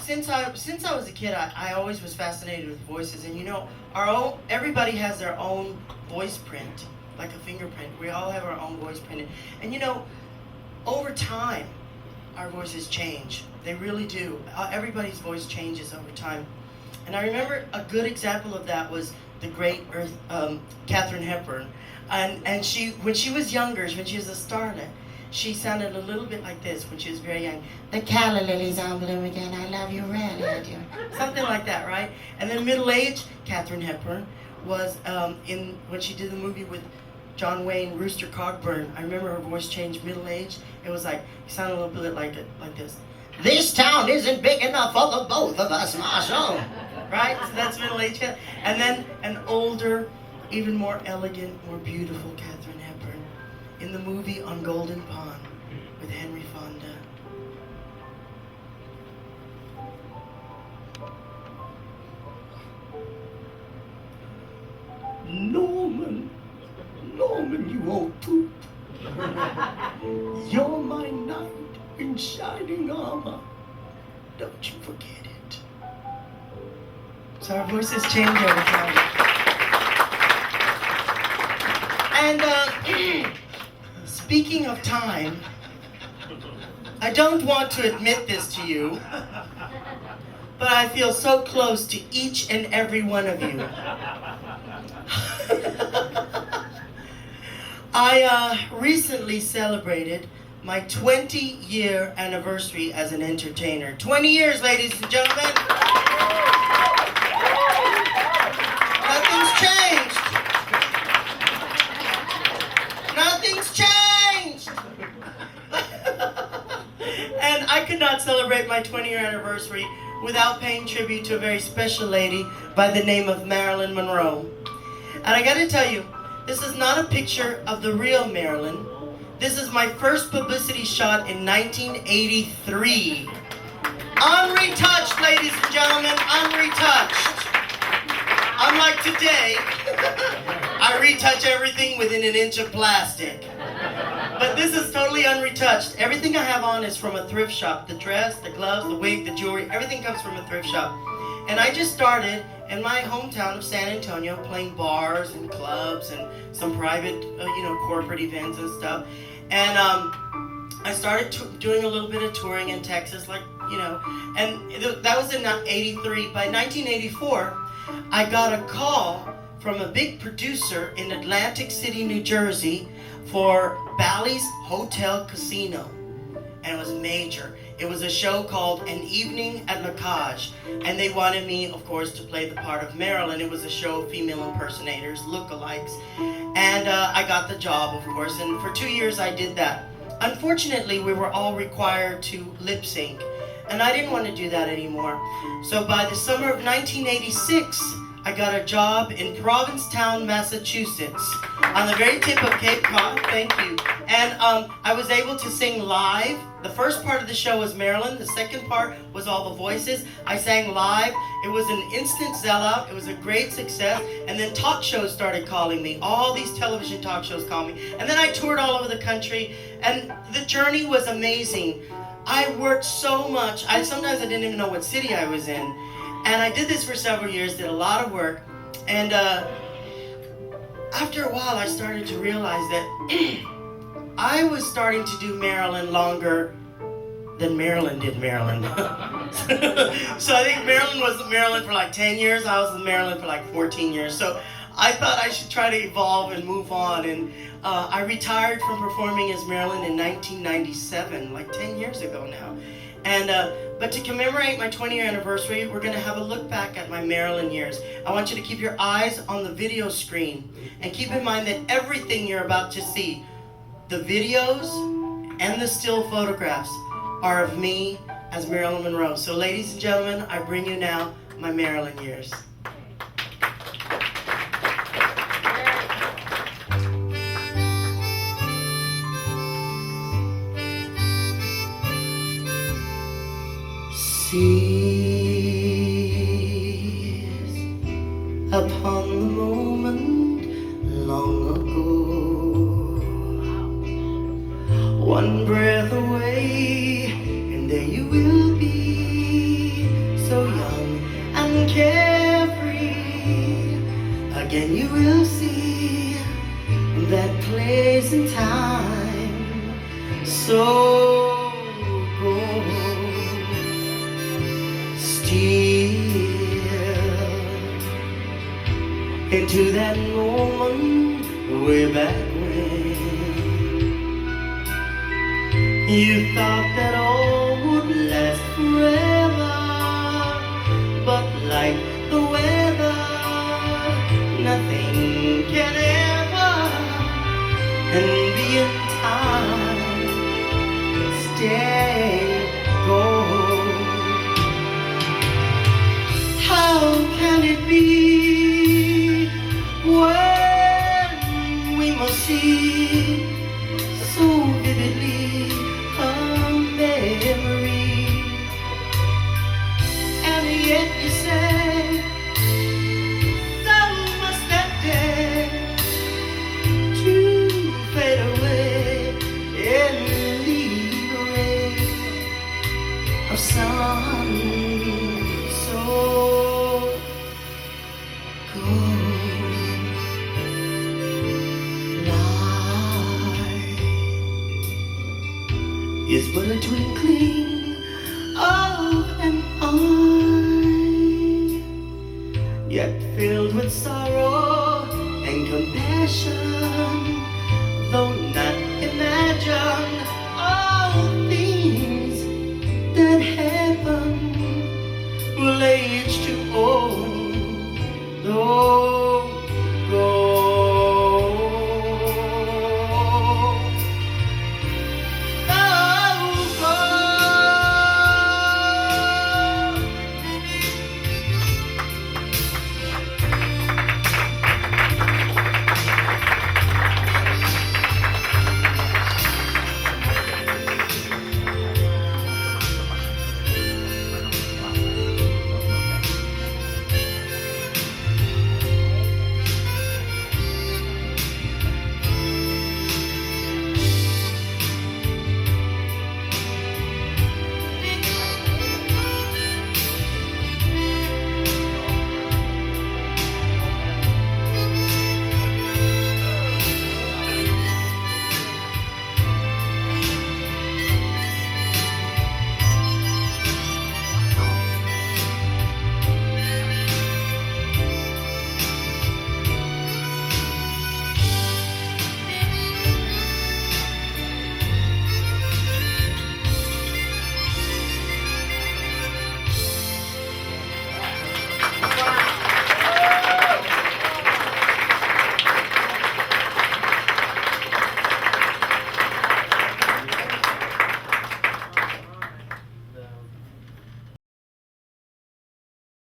since I was a kid, I always was fascinated with voices, and you know, everybody has their own voice print, like a fingerprint. We all have our own voice print, and you know, over time, our voices change. They really do. Everybody's voice changes over time, and I remember a good example of that was the great Katherine Hepburn, and she, when she was younger, when she was a starlet, she sounded a little bit like this when she was very young. The calla lilies on bloom again, I love you really, I do. Something like that, right? And then middle age, Katherine Hepburn was when she did the movie with John Wayne, Rooster Cogburn. I remember her voice changed middle age. It was like, it sounded a little bit like this. This town isn't big enough for the both of us, Marshall. Right? So that's middle age. And then an older, even more elegant, more beautiful Katherine Hepburn in the movie On Golden Pond with Henry Fonda. Norman, you old poop. You're my knight in shining armor. Don't you forget it. So our voices change over time. And speaking of time, I don't want to admit this to you, but I feel so close to each and every one of you. I recently celebrated my 20-year anniversary as an entertainer. 20 years, ladies and gentlemen. Nothing's changed. Nothing's changed. And I could not celebrate my 20-year anniversary without paying tribute to a very special lady by the name of Marilyn Monroe. And I gotta tell you, this is not a picture of the real Marilyn. This is my first publicity shot in 1983. Unretouched, ladies and gentlemen, unretouched. Unlike today, I retouch everything within an inch of plastic. But this is totally unretouched. Everything I have on is from a thrift shop. The dress, the gloves, the wig, the jewelry, everything comes from a thrift shop. And I just started in my hometown of San Antonio playing bars and clubs and some private, corporate events and stuff. And I started doing a little bit of touring in Texas, and that was in 83. By 1984, I got a call from a big producer in Atlantic City, New Jersey for Bally's Hotel Casino. And it was major. It was a show called An Evening at La Cage, and they wanted me, of course, to play the part of Marilyn. It was a show of female impersonators, lookalikes, and I got the job, of course, and for 2 years I did that. Unfortunately, we were all required to lip sync, and I didn't want to do that anymore. So by the summer of 1986, I got a job in Provincetown, Massachusetts, on the very tip of Cape Cod. Thank you. And I was able to sing live. The first part of the show was Marilyn. The second part was all the voices. I sang live. It was an instant sellout. It was a great success. And then talk shows started calling me. All these television talk shows called me. And then I toured all over the country. And the journey was amazing. I worked so much. Sometimes I didn't even know what city I was in. And I did this for several years, did a lot of work. And after a while, I started to realize that I was starting to do Marilyn longer than Marilyn did Marilyn. So I think Marilyn was Marilyn for like 10 years. I was with Marilyn for like 14 years. So I thought I should try to evolve and move on. And I retired from performing as Marilyn in 1997, like 10 years ago now. And but to commemorate my 20-year anniversary, we're going to have a look back at my Marilyn years. I want you to keep your eyes on the video screen and keep in mind that everything you're about to see, the videos and the still photographs, are of me as Marilyn Monroe. So ladies and gentlemen, I bring you now my Marilyn years. Seize upon the moment long ago. One breath away, and there you will be. into that moment way back when you thought that all would last forever, but like the weather, nothing can ever be in time. Stay, go. How can it be when we must see so vividly a memory, and yet you say so must that day to fade away in the rain of sun. So is but a twinkling of an eye, yet filled with sorrow and compassion.